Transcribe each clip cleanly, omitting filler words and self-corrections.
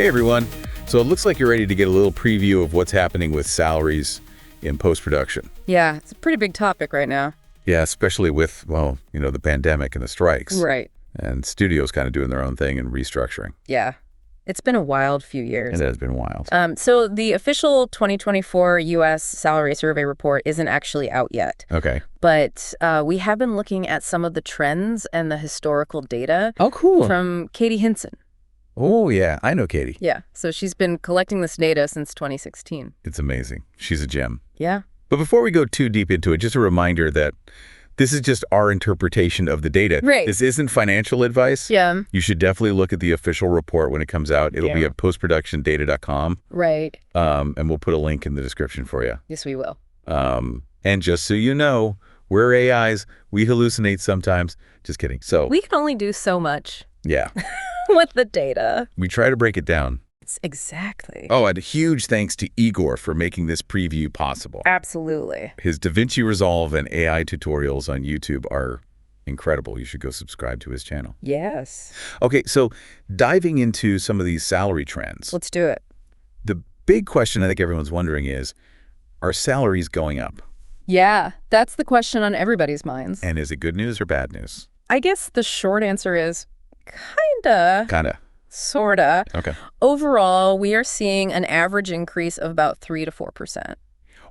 Hey everyone. So it looks like you're ready to get a little preview of what's happening with salaries in post-production. Yeah, it's a pretty big topic right now. Yeah, especially with, well, the pandemic and the strikes. Right. And studios kind of doing their own thing and restructuring. Yeah. It's been a wild few years. It has been wild. So the official 2024 U.S. salary survey report isn't actually out yet. Okay. But we have been looking at some of the trends and the historical data. Oh, cool. From Katie Hinson. Oh, yeah. I know Katie. Yeah. So she's been collecting this data since 2016. It's amazing. She's a gem. Yeah. But before we go too deep into it, just a reminder that this is just our interpretation of the data. Right. This isn't financial advice. Yeah. You should definitely look at the official report when it comes out. It'll be at postproductiondata.com. Right. And we'll put a link in the description for you. Yes, we will. And just so you know, we're AIs. We hallucinate sometimes. Just kidding. So We can only do so much. Yeah. With the data. We try to break it down. Exactly. Oh, and a huge thanks to Igor for making this preview possible. Absolutely. His DaVinci Resolve and AI tutorials on YouTube are incredible. You should go subscribe to his channel. Yes. Okay, so diving into some of these salary trends. Let's do it. The big question I think everyone's wondering is, are salaries going up? Yeah, that's the question on everybody's minds. And is it good news or bad news? I guess the short answer is kinda. Kinda. Sorta. Okay. Overall, we are seeing an average increase of about 3 to 4%.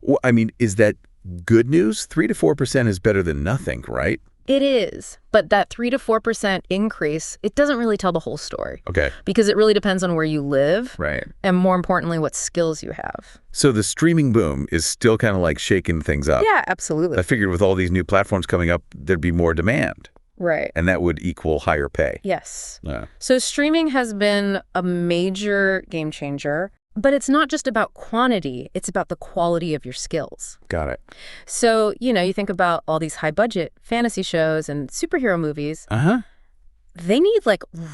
Well, I mean, is that good news? 3 to 4% is better than nothing, right? It is, but that 3 to 4% increase, it doesn't really tell the whole story. Okay. Because it really depends on where you live. Right. And more importantly, what skills you have. So the streaming boom is still kind of like shaking things up. Yeah, absolutely. I figured with all these new platforms coming up, there'd be more demand. Right. And that would equal higher pay. Yes. Yeah. So streaming has been a major game changer, but it's not just about quantity, it's about the quality of your skills. Got it. So, you think about all these high-budget fantasy shows and superhero movies. Uh-huh. They need,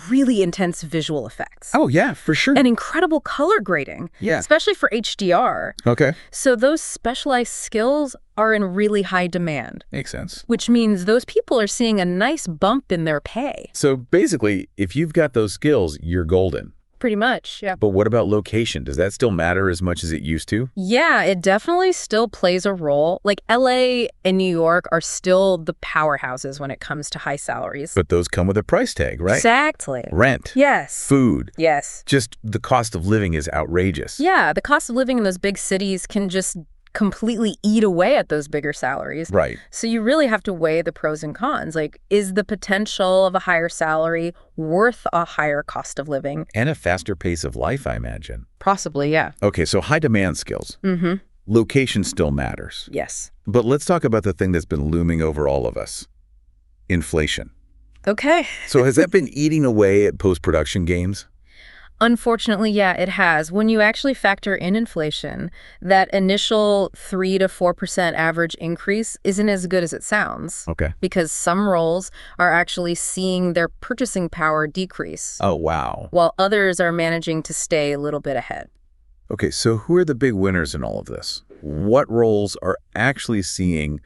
really intense visual effects. Oh, yeah, for sure. And incredible color grading. Yeah. Especially for HDR. Okay. So those specialized skills are in really high demand. Makes sense. Which means those people are seeing a nice bump in their pay. So basically, if you've got those skills, you're golden. Pretty much, yeah. But what about location? Does that still matter as much as it used to? Yeah, it definitely still plays a role. LA and New York are still the powerhouses when it comes to high salaries. But those come with a price tag, right? Exactly. Rent. Yes. Food. Yes. Just the cost of living is outrageous. Yeah, the cost of living in those big cities can just completely eat away at those bigger salaries. Right. So you really have to weigh the pros and cons. Is the potential of a higher salary worth a higher cost of living? And a faster pace of life, I imagine. Possibly, yeah. Okay, so high demand skills. Mm-hmm. Location still matters. Yes. But let's talk about the thing that's been looming over all of us. Inflation. Okay. So has that been eating away at post-production games? Unfortunately, yeah, it has. When you actually factor in inflation, that initial 3 to 4% average increase isn't as good as it sounds. Okay. Because some roles are actually seeing their purchasing power decrease. Oh, wow. While others are managing to stay a little bit ahead. Okay, so who are the big winners in all of this? What roles are actually seeing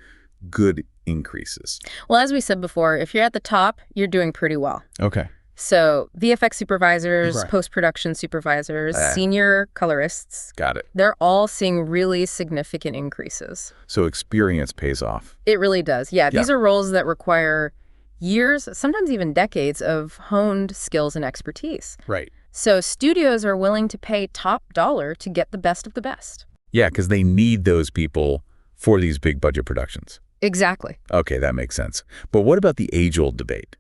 good increases? Well, as we said before, if you're at the top, you're doing pretty well. Okay. So VFX supervisors, Right. post-production supervisors, senior colorists, Got it. they're all seeing really significant increases. So experience pays off. It really does. Yeah, these are roles that require years, sometimes even decades of honed skills and expertise. Right. So studios are willing to pay top dollar to get the best of the best. Yeah, because they need those people for these big budget productions. Exactly. Okay, that makes sense. But what about the age-old debate?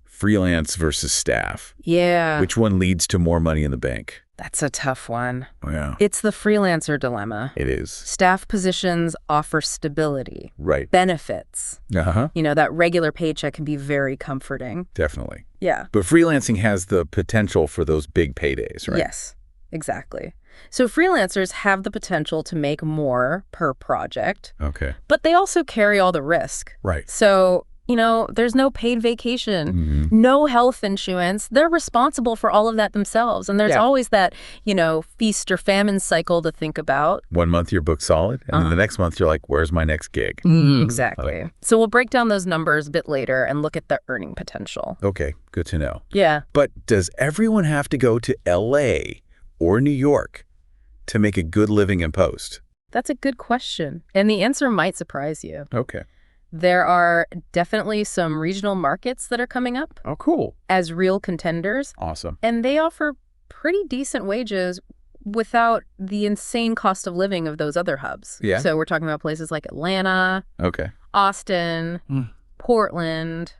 Freelance versus staff. Yeah. Which one leads to more money in the bank? That's a tough one. Yeah. It's the freelancer dilemma. It is. Staff positions offer stability, Right. benefits. Uh-huh. That regular paycheck can be very comforting. Definitely. Yeah. But freelancing has the potential for those big paydays, right? Yes, exactly. So freelancers have the potential to make more per project, Okay. but they also carry all the risk. Right. So, there's no paid vacation, no health insurance. They're responsible for all of that themselves. And there's always that, feast or famine cycle to think about. 1 month you're booked solid, and then the next month you're like, where's my next gig? Exactly. So we'll break down those numbers a bit later and look at the earning potential. Okay, good to know. Yeah. But does everyone have to go to LA or New York to make a good living in post? That's a good question. And the answer might surprise you. Okay. There are definitely some regional markets that are coming up Oh, cool. as real contenders. Awesome. And they offer pretty decent wages without the insane cost of living of those other hubs. Yeah. So we're talking about places like Atlanta, Okay. Austin, Portland,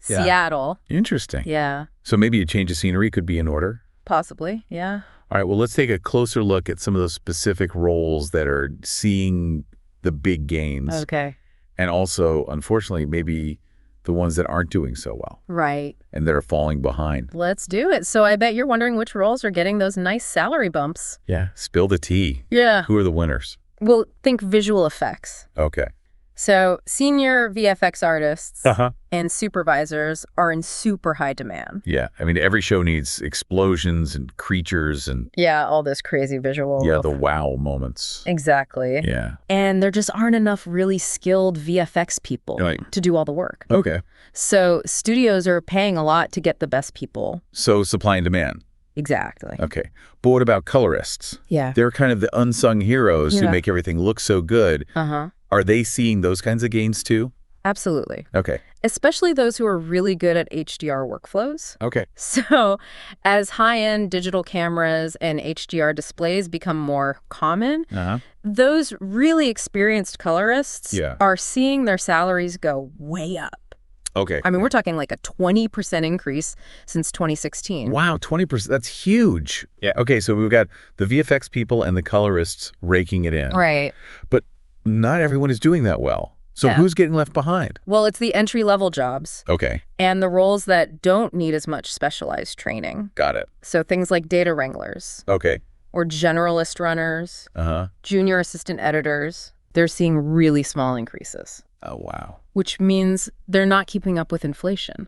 Yeah. Seattle. Interesting. Yeah, So maybe a change of scenery could be in order? possibly. Yeah. All right, well, let's take a closer look at some of those specific roles that are seeing the big gains. Okay. And also, unfortunately, maybe the ones that aren't doing so well Right. and that are falling behind. Let's do it. So I bet you're wondering which roles are getting those nice salary bumps. Yeah. Spill the tea. Yeah. Who are the winners? Well, think visual effects. Okay. So senior VFX artists Uh-huh. and supervisors are in super high demand. Yeah. I mean, every show needs explosions and creatures and, Yeah, all this crazy visual. yeah, the wow moments. Exactly. Yeah. And there just aren't enough really skilled VFX people Right. to do all the work. Okay. So studios are paying a lot to get the best people. So supply and demand. Exactly. Okay. But what about colorists? Yeah. They're kind of the unsung heroes who Yeah. make everything look so good. Uh-huh. Are they seeing those kinds of gains too? Absolutely. Okay. Especially those who are really good at HDR workflows. Okay. So as high-end digital cameras and HDR displays become more common, Uh-huh. those really experienced colorists Yeah. are seeing their salaries go way up. Okay. I mean, we're talking like a 20% increase since 2016. Wow, 20%. That's huge. Yeah. Okay, so we've got the VFX people and the colorists raking it in. Right. But not everyone is doing that well. So Yeah. who's getting left behind? Well, it's the entry-level jobs Okay, and the roles that don't need as much specialized training. got it. So things like data wranglers Okay. or generalist runners, Uh-huh. junior assistant editors, they're seeing really small increases, Oh, wow. which means they're not keeping up with inflation.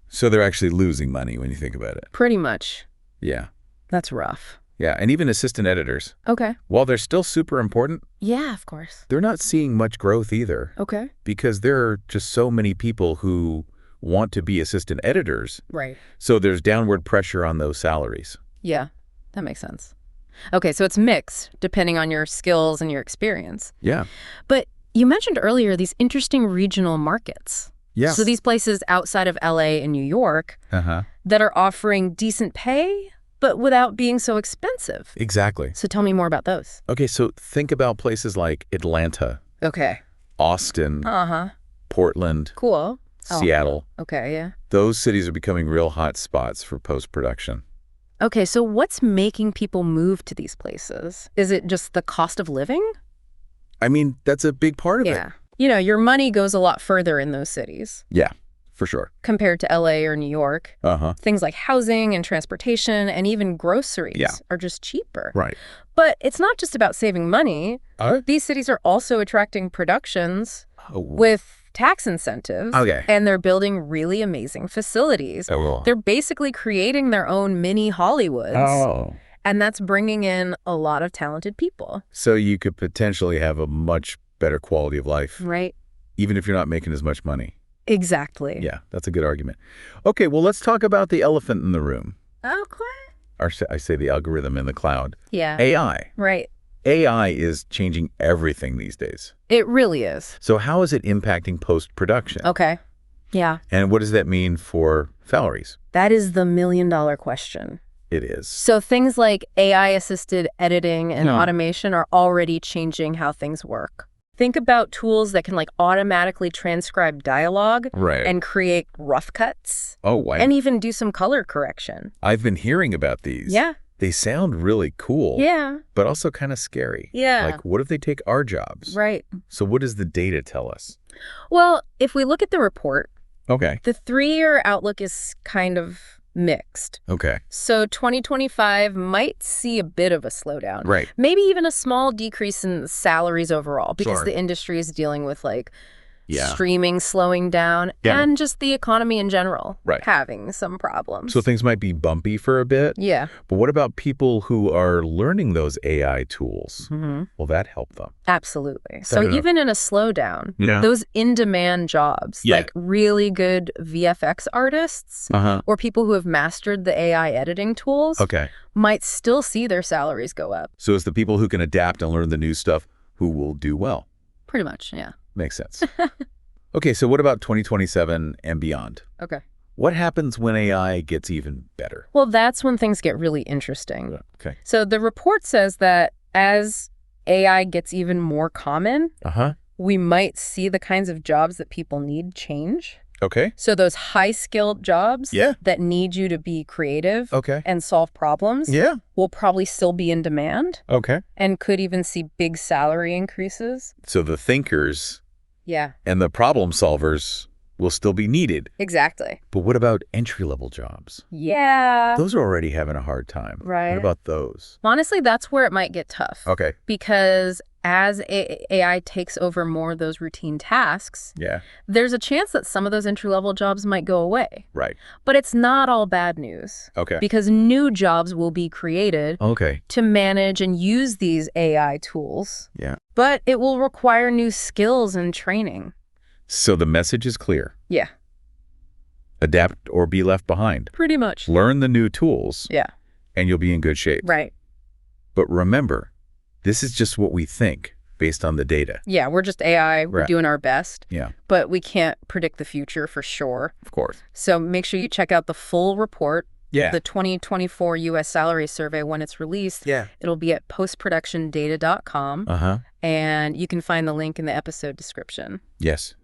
So they're actually losing money when you think about it. Pretty much. Yeah. That's rough. Yeah, and even assistant editors, Okay. while they're still super important, Yeah, of course. they're not seeing much growth either Okay. because there are just so many people who want to be assistant editors. Right. So there's downward pressure on those salaries. Yeah, that makes sense. Okay, so it's mixed depending on your skills and your experience. Yeah. But you mentioned earlier these interesting regional markets. Yeah. So these places outside of LA and New York Uh-huh. that are offering decent pay, but without being so expensive. Exactly. So tell me more about those. Okay, so think about places like Atlanta, Okay. Austin, Uh-huh. Portland, Cool. Seattle. Okay, yeah. Those cities are becoming real hot spots for post-production. Okay, so what's making people move to these places? Is it just the cost of living? I mean, that's a big part of it. You know, your money goes a lot further in those cities Yeah, for sure. compared to LA or New York. Uh-huh. Things like housing and transportation and even groceries Yeah. are just cheaper. Right. But it's not just about saving money. These cities are also attracting productions Oh, with tax incentives. Okay. And they're building really amazing facilities. They're basically creating their own mini Hollywoods. Oh. And that's bringing in a lot of talented people. So you could potentially have a much better quality of life, Right? even if you're not making as much money. Exactly. Yeah, that's a good argument. Okay, well, let's talk about the elephant in the room. Okay. Or I say the algorithm in the cloud. Yeah. AI. Right. AI is changing everything these days. It really is. So how is it impacting post-production? Okay. Yeah. And what does that mean for salaries? That is the million-dollar question. It is. So things like AI-assisted editing and Yeah. automation are already changing how things work. Think about tools that can like automatically transcribe dialogue Right. and create rough cuts Oh, wow. and even do some color correction. I've been hearing about these. Yeah. They sound really cool. Yeah. But also kind of scary. Yeah. Like, what if they take our jobs? Right. So what does the data tell us? Well, if we look at the report, Okay. the 3-year outlook is kind of mixed. Okay. So 2025 might see a bit of a slowdown. Right. Maybe even a small decrease in salaries overall because Sure. the industry is dealing with like streaming slowing down, and just the economy in general having some problems. So things might be bumpy for a bit. Yeah. But what about people who are learning those AI tools? Will that help them? Absolutely. So even in a slowdown, those in-demand jobs, like really good VFX artists or people who have mastered the AI editing tools might still see their salaries go up. So it's the people who can adapt and learn the new stuff who will do well. Pretty much, yeah. Makes sense. Okay, so what about 2027 and beyond? Okay. What happens when AI gets even better? Well, that's when things get really interesting. Okay. So the report says that as AI gets even more common, we might see the kinds of jobs that people need change. Okay. So those high-skilled jobs that need you to be creative and solve problems will probably still be in demand. Okay. And could even see big salary increases. So the thinkers and the problem solvers will still be needed. Exactly. But what about entry-level jobs? Yeah. Those are already having a hard time. Right. What about those? Honestly, that's where it might get tough. Okay. Because as AI takes over more of those routine tasks, there's a chance that some of those entry-level jobs might go away. Right. But it's not all bad news. Okay. Because new jobs will be created to manage and use these AI tools. Yeah. But it will require new skills and training. So the message is clear. Yeah. Adapt or be left behind. Pretty much. Learn the new tools. Yeah. And you'll be in good shape. Right. But remember, this is just what we think based on the data. Yeah, we're just AI. We're doing our best. Yeah. But we can't predict the future for sure. Of course. So make sure you check out the full report. Yeah. The 2024 U.S. Salary Survey when it's released. Yeah. It'll be at postproductiondata.com. And you can find the link in the episode description. Yes.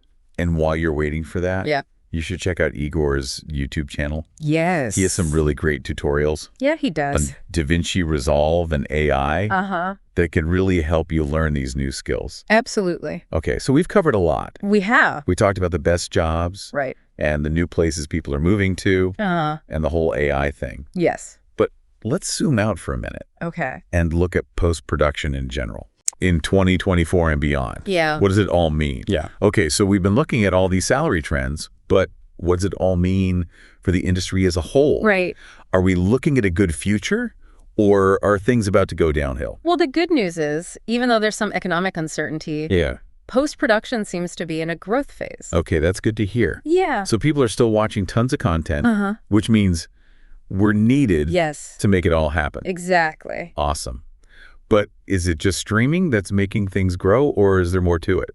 And while you're waiting for that, you should check out Igor's YouTube channel. Yes. He has some really great tutorials. Yeah, he does. On DaVinci Resolve and AI that can really help you learn these new skills. Absolutely. Okay, so we've covered a lot. We have. We talked about the best jobs. Right. And the new places people are moving to. And the whole AI thing. Yes. But let's zoom out for a minute. Okay. And look at post-production in general. In 2024 and beyond. Yeah. What does it all mean? Yeah. Okay, so we've been looking at all these salary trends, but what does it all mean for the industry as a whole? Right. Are we looking at a good future, or are things about to go downhill? Well, the good news is, even though there's some economic uncertainty, post-production seems to be in a growth phase. Okay, that's good to hear. Yeah. So people are still watching tons of content, which means we're needed to make it all happen. Exactly. Awesome. But is it just streaming that's making things grow, or is there more to it?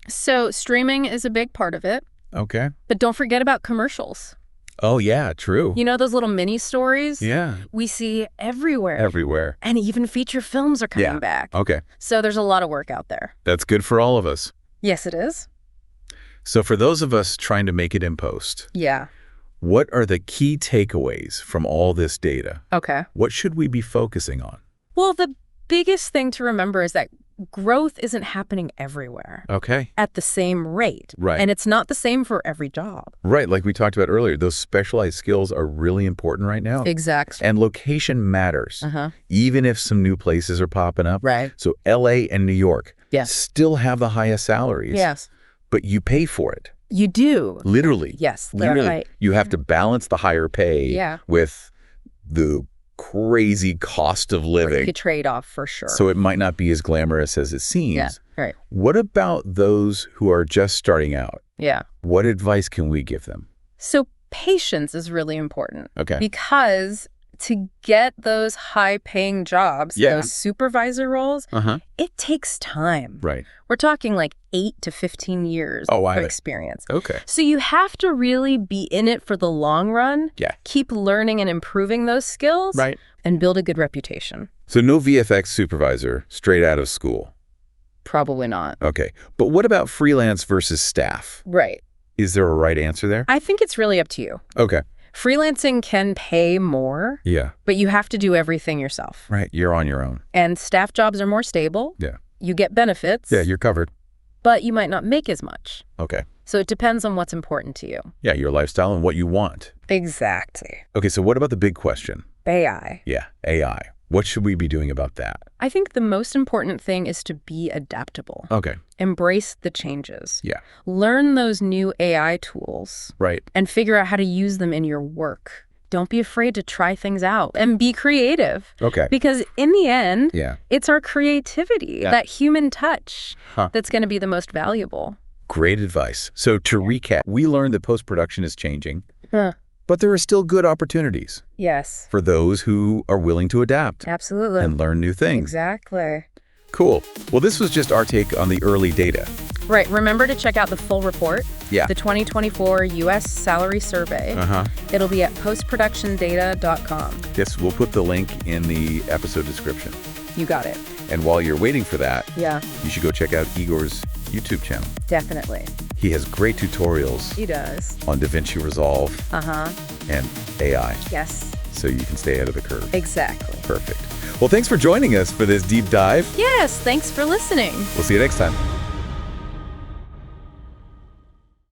So streaming is a big part of it. Okay. But don't forget about commercials. Oh, yeah, true. You know those little mini stories? Yeah. We see everywhere. Everywhere. And even feature films are coming back. Okay. So there's a lot of work out there. That's good for all of us. Yes, it is. So for those of us trying to make it in post, what are the key takeaways from all this data? Okay. What should we be focusing on? Well, the biggest thing to remember is that growth isn't happening everywhere at the same rate. Right. And it's not the same for every job. Right. Like we talked about earlier, those specialized skills are really important right now. Exactly. And location matters, even if some new places are popping up. Right. So LA and New York still have the highest salaries. Yes. But you pay for it. You do. Literally. Yes. Literally. Right. You have to balance the higher pay with the crazy cost of living. A trade-off for sure. So it might not be as glamorous as it seems. Yeah, right. What about those who are just starting out? Yeah. What advice can we give them? So patience is really important. Okay. Because to get those high-paying jobs, those supervisor roles, it takes time. Right. We're talking like 8 to 15 years of experience. Okay. So you have to really be in it for the long run. Yeah. Keep learning and improving those skills. Right. And build a good reputation. So no VFX supervisor straight out of school? Probably not. Okay. But what about freelance versus staff? Right. Is there a right answer there? I think it's really up to you. Okay. Freelancing can pay more. Yeah. But you have to do everything yourself. Right. You're on your own. And staff jobs are more stable. Yeah. You get benefits. Yeah, you're covered. But you might not make as much. Okay. So it depends on what's important to you. Yeah, your lifestyle and what you want. Exactly. Okay, so what about the big question? AI. Yeah, AI. What should we be doing about that? I think the most important thing is to be adaptable. Okay. Embrace the changes. Yeah. Learn those new AI tools. Right. And figure out how to use them in your work. Don't be afraid to try things out and be creative. Okay. Because in the end, it's our creativity, that human touch, that's going to be the most valuable. Great advice. So to recap, we learned that post-production is changing, but there are still good opportunities. Yes. For those who are willing to adapt. Absolutely. And learn new things. Exactly. Cool. Well, this was just our take on the early data. Right. Remember to check out the full report. Yeah. The 2024 U.S. Salary Survey. It'll be at postproductiondata.com. Yes, we'll put the link in the episode description. You got it. And while you're waiting for that, you should go check out Igor's YouTube channel. Definitely. He has great tutorials. He does. On DaVinci Resolve. And AI. Yes. So you can stay ahead of the curve. Exactly. Perfect. Well, thanks for joining us for this deep dive. Yes, thanks for listening. We'll see you next time.